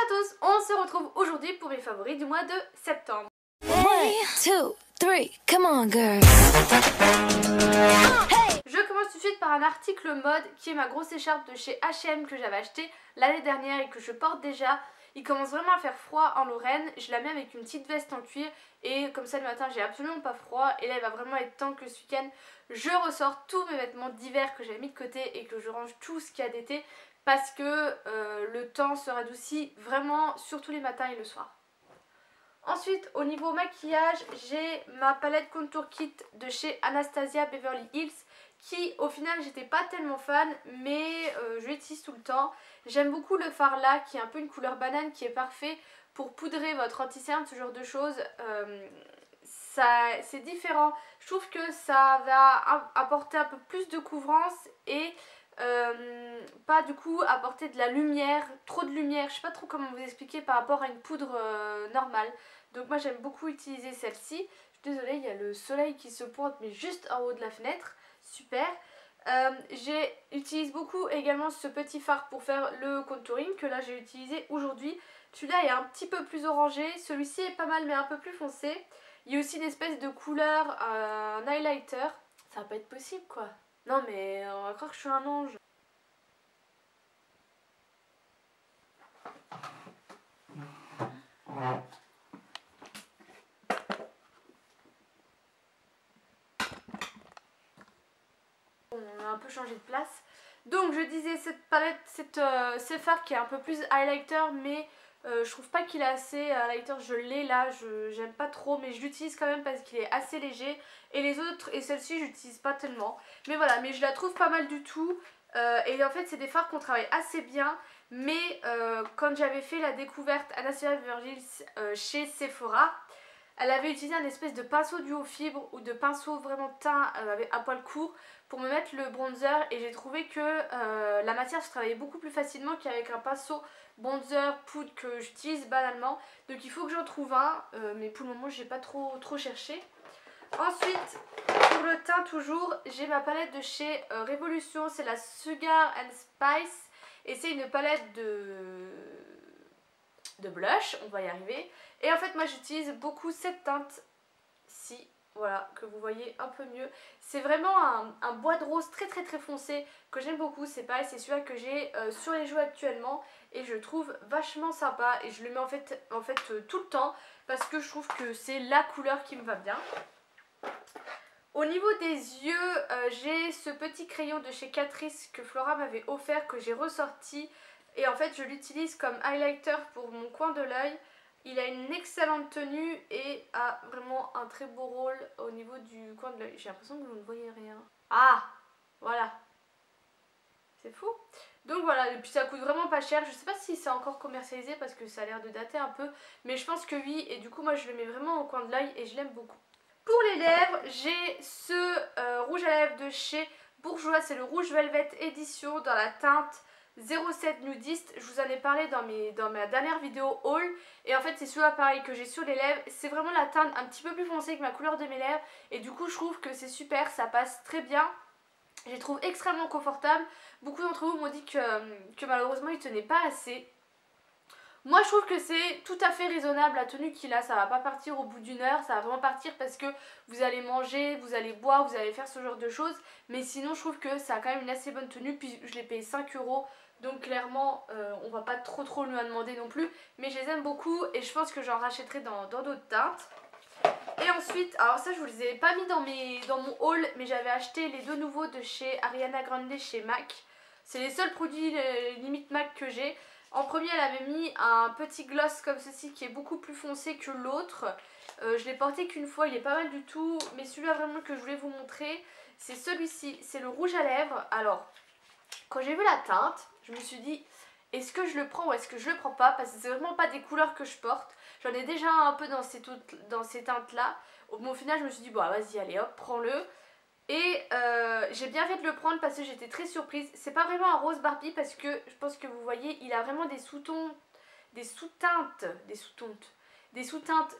à tous, on se retrouve aujourd'hui pour mes favoris du mois de septembre. 1, 2, 3, come on girl. Je commence tout de suite par un article mode qui est ma grosse écharpe de chez H&M que j'avais acheté l'année dernière et que je porte déjà. Il commence vraiment à faire froid en Lorraine, je la mets avec une petite veste en cuir et comme ça le matin j'ai absolument pas froid et là il va vraiment être temps que ce week-end je ressors tous mes vêtements d'hiver que j'avais mis de côté et que je range tout ce qu'il y a d'été parce que le temps se radoucit vraiment surtout les matins et le soir. Ensuite au niveau maquillage j'ai ma palette Contour Kit de chez Anastasia Beverly Hills qui au final j'étais pas tellement fan mais je l'utilise tout le temps. J'aime beaucoup le fard là qui est un peu une couleur banane qui est parfait pour poudrer votre anti-cerne, ce genre de choses. C'est différent, je trouve que ça va apporter un peu plus de couvrance et pas du coup apporter de la lumière, trop de lumière, je sais pas trop comment vous expliquer par rapport à une poudre normale. Donc moi j'aime beaucoup utiliser celle-ci. Je suis désolée, il y a le soleil qui se pointe mais juste en haut de la fenêtre, super. J'utilise beaucoup également ce petit fard pour faire le contouring que là j'ai utilisé aujourd'hui. Celui-là est un petit peu plus orangé, celui-ci est pas mal mais un peu plus foncé. Il y a aussi une espèce de couleur, un highlighter. Ça va pas être possible quoi. Non mais on va croire que je suis un ange. On a un peu changé de place. Donc je disais cette palette, ce fard qui est un peu plus highlighter mais je trouve pas qu'il est assez highlighter, je l'ai là, j'aime pas trop mais je l'utilise quand même parce qu'il est assez léger et les autres et celle-ci j'utilise pas tellement mais voilà, mais je la trouve pas mal du tout et en fait c'est des fards qu'on travaille assez bien mais quand j'avais fait la découverte Anastasia Beverly Hills chez Sephora, elle avait utilisé un espèce de pinceau duo fibre ou de pinceau vraiment teint à poil court pour me mettre le bronzer et j'ai trouvé que la matière se travaillait beaucoup plus facilement qu'avec un pinceau bronzer poudre que j'utilise banalement. Donc il faut que j'en trouve un mais pour le moment j'ai pas trop cherché. Ensuite pour le teint toujours j'ai ma palette de chez Révolution, c'est la Sugar and Spice et c'est une palette de blush, on va y arriver. Et en fait moi j'utilise beaucoup cette teinte-ci, voilà, que vous voyez un peu mieux. C'est vraiment un bois de rose très foncé que j'aime beaucoup, c'est pareil, c'est celui-là que j'ai sur les joues actuellement et je trouve vachement sympa et je le mets en fait tout le temps parce que je trouve que c'est la couleur qui me va bien. Au niveau des yeux, j'ai ce petit crayon de chez Catrice que Flora m'avait offert, que j'ai ressorti. Et en fait je l'utilise comme highlighter pour mon coin de l'œil. Il a une excellente tenue et a vraiment un très beau rôle au niveau du coin de l'œil. J'ai l'impression que vous ne voyez rien. Ah, voilà. C'est fou. Donc voilà, et puis ça coûte vraiment pas cher. Je sais pas si c'est encore commercialisé parce que ça a l'air de dater un peu. Mais je pense que oui. Et du coup moi je le mets vraiment au coin de l'œil et je l'aime beaucoup. Pour les lèvres, j'ai ce rouge à lèvres de chez Bourjois. C'est le rouge Velvet édition dans la teinte 07 nudiste. Je vous en ai parlé dans ma dernière vidéo haul. Et en fait c'est celui-là pareil que j'ai sur les lèvres. C'est vraiment la teinte un petit peu plus foncée que ma couleur de mes lèvres. Et du coup je trouve que c'est super, ça passe très bien. Je les trouve extrêmement confortables. Beaucoup d'entre vous m'ont dit que malheureusement ils tenaient pas assez. Moi je trouve que c'est tout à fait raisonnable la tenue qu'il a, ça va pas partir au bout d'une heure, ça va vraiment partir parce que vous allez manger, vous allez boire, vous allez faire ce genre de choses. Mais sinon je trouve que ça a quand même une assez bonne tenue, puis je l'ai payé 5 €, donc clairement on va pas trop lui en demander non plus. Mais je les aime beaucoup et je pense que j'en rachèterai dans d'autres teintes. Et ensuite, alors ça je vous les ai pas mis dans mon haul, mais j'avais acheté les deux nouveaux de chez Ariana Grande chez MAC. C'est les seuls produits limite MAC que j'ai. En premier elle avait mis un petit gloss comme ceci qui est beaucoup plus foncé que l'autre. Je l'ai porté qu'une fois, il est pas mal du tout. Mais celui-là vraiment que je voulais vous montrer, c'est celui-ci, c'est le rouge à lèvres. Alors, quand j'ai vu la teinte, je me suis dit, est-ce que je le prends ou est-ce que je le prends pas? Parce que c'est vraiment pas des couleurs que je porte. J'en ai déjà un peu dans ces teintes-là. Au final, je me suis dit, bon vas-y, allez hop, prends-le. Et j'ai bien fait de le prendre parce que j'étais très surprise. C'est pas vraiment un rose Barbie parce que je pense que vous voyez, il a vraiment des sous-teintes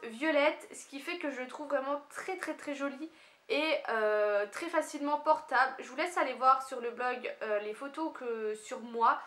violettes, ce qui fait que je le trouve vraiment très joli et très facilement portable. Je vous laisse aller voir sur le blog les photos que sur moi.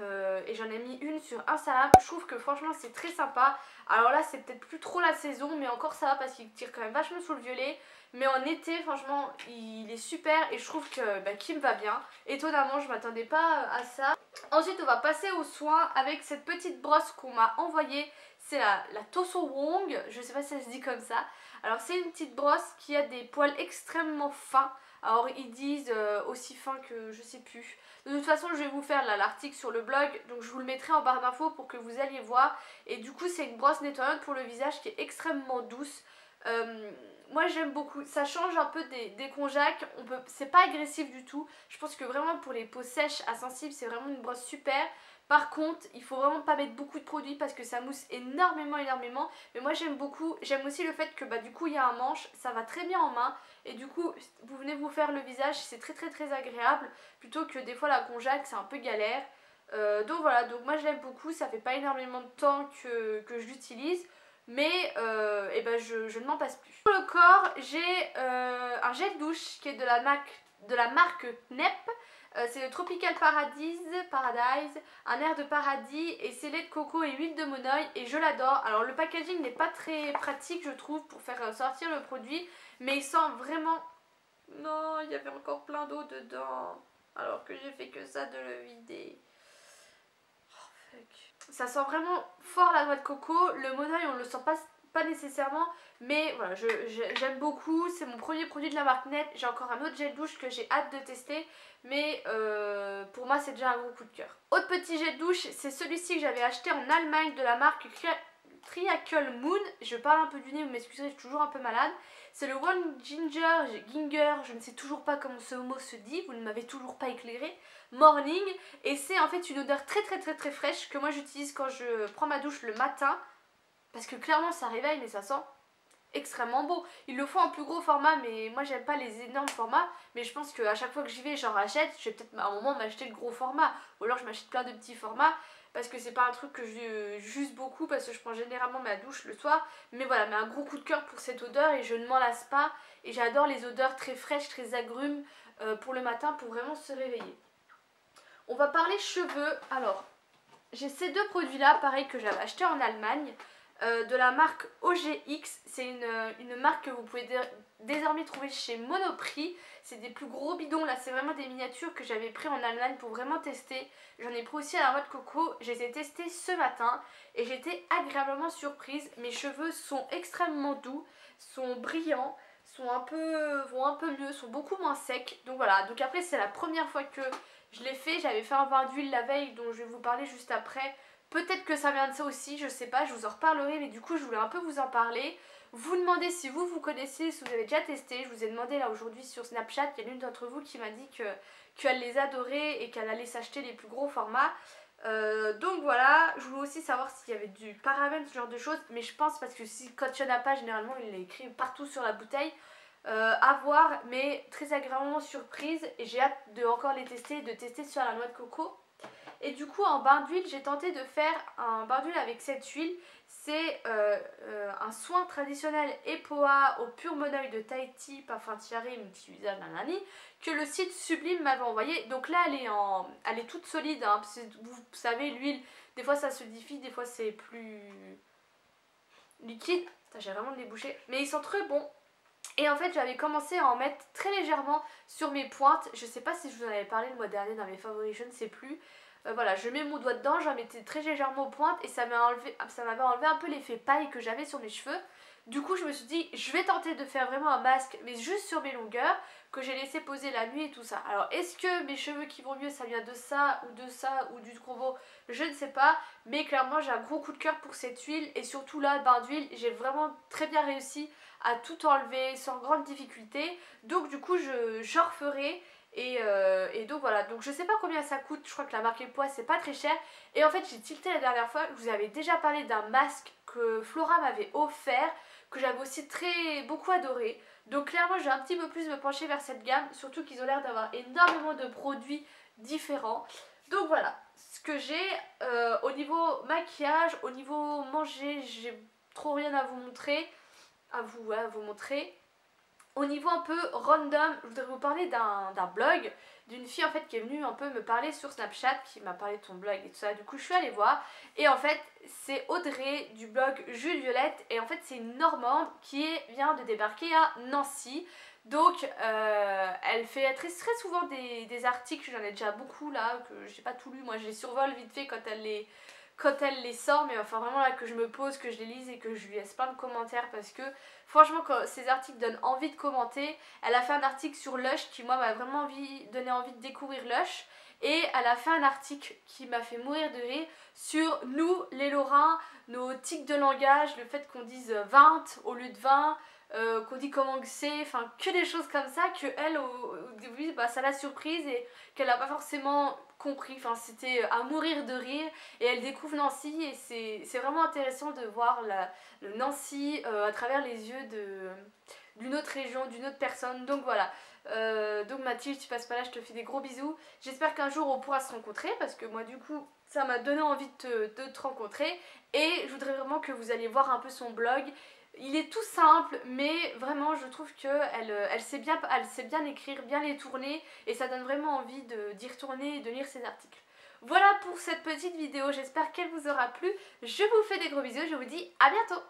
et j'en ai mis une sur Instagram. Je trouve que franchement c'est très sympa. Alors là c'est peut-être plus trop la saison, mais encore ça va parce qu'il tire quand même vachement sous le violet. Mais en été franchement il est super et je trouve que qu'il me va bien. Étonnamment je m'attendais pas à ça. Ensuite on va passer aux soins avec cette petite brosse qu'on m'a envoyée. C'est la Toso Wong, je sais pas si ça se dit comme ça. Alors c'est une petite brosse qui a des poils extrêmement fins. Alors ils disent aussi fins que je sais plus. De toute façon je vais vous faire là l'article sur le blog, donc je vous le mettrai en barre d'infos pour que vous alliez voir. Et du coup c'est une brosse nettoyante pour le visage qui est extrêmement douce. Moi j'aime beaucoup, ça change un peu des konjac, c'est pas agressif du tout. Je pense que vraiment pour les peaux sèches à sensibles c'est vraiment une brosse super. Par contre il faut vraiment pas mettre beaucoup de produits parce que ça mousse énormément. Mais moi j'aime beaucoup, j'aime aussi le fait que du coup il y a un manche, ça va très bien en main. Et du coup vous venez vous faire le visage, c'est très agréable. Plutôt que des fois la konjac c'est un peu galère. Donc voilà, donc moi je l'aime beaucoup, ça fait pas énormément de temps que je l'utilise. Mais je ne m'en passe plus. Pour le corps, j'ai un gel douche qui est de la marque Knep. C'est le Tropical Paradise, un air de paradis et c'est lait de coco et huile de monoï et je l'adore. Alors le packaging n'est pas très pratique je trouve pour faire sortir le produit, mais il sent vraiment... Non, il y avait encore plein d'eau dedans alors que j'ai fait que ça de le vider. Ça sent vraiment fort la noix de coco. Le monoï on le sent pas nécessairement, mais voilà, j'aime beaucoup. C'est mon premier produit de la marque Net. J'ai encore un autre gel douche que j'ai hâte de tester, mais pour moi c'est déjà un gros coup de cœur. Autre petit gel douche, c'est celui-ci que j'avais acheté en Allemagne de la marque Triacle Moon. Je parle un peu du nez, vous m'excuserez, je suis toujours un peu malade. C'est le One Ginger, je ne sais toujours pas comment ce mot se dit, vous ne m'avez toujours pas éclairé. Morning, et c'est en fait une odeur très fraîche que moi j'utilise quand je prends ma douche le matin parce que clairement ça réveille mais ça sent extrêmement beau. Ils le font en plus gros format mais moi j'aime pas les énormes formats, mais je pense qu'à chaque fois que j'y vais j'en rachète. Je vais peut-être à un moment m'acheter le gros format ou alors je m'achète plein de petits formats parce que c'est pas un truc que j'use beaucoup parce que je prends généralement ma douche le soir. Mais voilà, mais un gros coup de cœur pour cette odeur et je ne m'en lasse pas et j'adore les odeurs très fraîches, très agrumes pour le matin pour vraiment se réveiller. On va parler cheveux. Alors, j'ai ces deux produits-là, pareil, que j'avais acheté en Allemagne, de la marque OGX. C'est une marque que vous pouvez désormais trouver chez Monoprix. C'est des plus gros bidons, là, c'est vraiment des miniatures que j'avais pris en Allemagne pour vraiment tester. J'en ai pris aussi à la noix de coco. Je les ai testés ce matin et j'étais agréablement surprise. Mes cheveux sont extrêmement doux, sont brillants, vont un peu mieux, sont beaucoup moins secs. Donc voilà, donc après c'est la première fois que je l'ai fait, j'avais fait un bain d'huile la veille dont je vais vous parler juste après. Peut-être que ça vient de ça aussi, je sais pas, je vous en reparlerai, mais du coup je voulais un peu vous en parler. Vous demandez si vous connaissez, si vous avez déjà testé. Je vous ai demandé là aujourd'hui sur Snapchat, il y a l'une d'entre vous qui m'a dit qu'elle les adorait et qu'elle allait s'acheter les plus gros formats. Donc voilà, je voulais aussi savoir s'il y avait du parabène, ce genre de choses, mais je pense parce que quand il n'y en a pas, généralement il est écrit partout sur la bouteille. À voir, mais très agréablement surprise et j'ai hâte de encore les tester, de tester sur la noix de coco. Et du coup en bain d'huile j'ai tenté de faire un bain d'huile avec cette huile. C'est un soin traditionnel EPOA au pur monoï de Tahiti, parfum tiare, multi-usage nanani, que le site Sublime m'avait envoyé. Donc là elle est toute solide, hein, parce que vous savez l'huile des fois ça se solidifie, des fois c'est plus liquide. J'ai vraiment de les boucher, mais ils sont très bons. Et en fait j'avais commencé à en mettre très légèrement sur mes pointes. Je sais pas si je vous en avais parlé le mois dernier dans mes favoris, je ne sais plus. Voilà, je mets mon doigt dedans, j'en mettais très légèrement aux pointes et ça m'avait enlevé un peu l'effet paille que j'avais sur mes cheveux. Du coup je me suis dit je vais tenter de faire vraiment un masque mais juste sur mes longueurs que j'ai laissé poser la nuit et tout ça. Alors est-ce que mes cheveux qui vont mieux ça vient de ça ou du combo, je ne sais pas, mais clairement j'ai un gros coup de cœur pour cette huile et surtout là bain d'huile j'ai vraiment très bien réussi à tout enlever sans grande difficulté. Donc du coup j'en referai. Et donc voilà, donc je sais pas combien ça coûte, je crois que la marque EPOA c'est pas très cher. Et en fait j'ai tilté la dernière fois, je vous avais déjà parlé d'un masque que Flora m'avait offert, que j'avais aussi beaucoup adoré. Donc clairement je vais un petit peu plus me pencher vers cette gamme, surtout qu'ils ont l'air d'avoir énormément de produits différents. Donc voilà, ce que j'ai au niveau maquillage, au niveau manger, j'ai trop rien à vous montrer. À vous montrer. Au niveau un peu random, je voudrais vous parler d'un blog, d'une fille en fait qui est venue un peu me parler sur Snapchat, qui m'a parlé de son blog et tout ça. Du coup je suis allée voir et en fait c'est Audrey du blog Jules Violette et en fait c'est une Normande qui vient de débarquer à Nancy. Donc elle fait très souvent des articles, j'en ai déjà beaucoup là, que j'ai pas tout lu, moi je les survole vite fait quand elle les sort, mais enfin vraiment là que je me pose, que je les lise et que je lui laisse plein de commentaires parce que franchement quand ces articles donnent envie de commenter. Elle a fait un article sur Lush qui moi m'a vraiment donné envie de découvrir Lush et elle a fait un article qui m'a fait mourir de rire sur nous les Lorrains, nos tics de langage, le fait qu'on dise 20 au lieu de 20, qu'on dit comment que c'est, enfin que des choses comme ça que elle au début bah, ça l'a surprise et qu'elle n'a pas forcément compris, enfin c'était à mourir de rire et elle découvre Nancy et c'est vraiment intéressant de voir le Nancy à travers les yeux d'une autre région, d'une autre personne, donc voilà. Donc Mathilde, tu passes pas là, je te fais des gros bisous. J'espère qu'un jour on pourra se rencontrer parce que moi du coup ça m'a donné envie de te rencontrer et je voudrais vraiment que vous alliez voir un peu son blog. Il est tout simple mais vraiment je trouve qu'elle elle sait bien écrire, bien les tourner et ça donne vraiment envie d'y retourner et de lire ses articles. Voilà pour cette petite vidéo, j'espère qu'elle vous aura plu. Je vous fais des gros bisous, je vous dis à bientôt.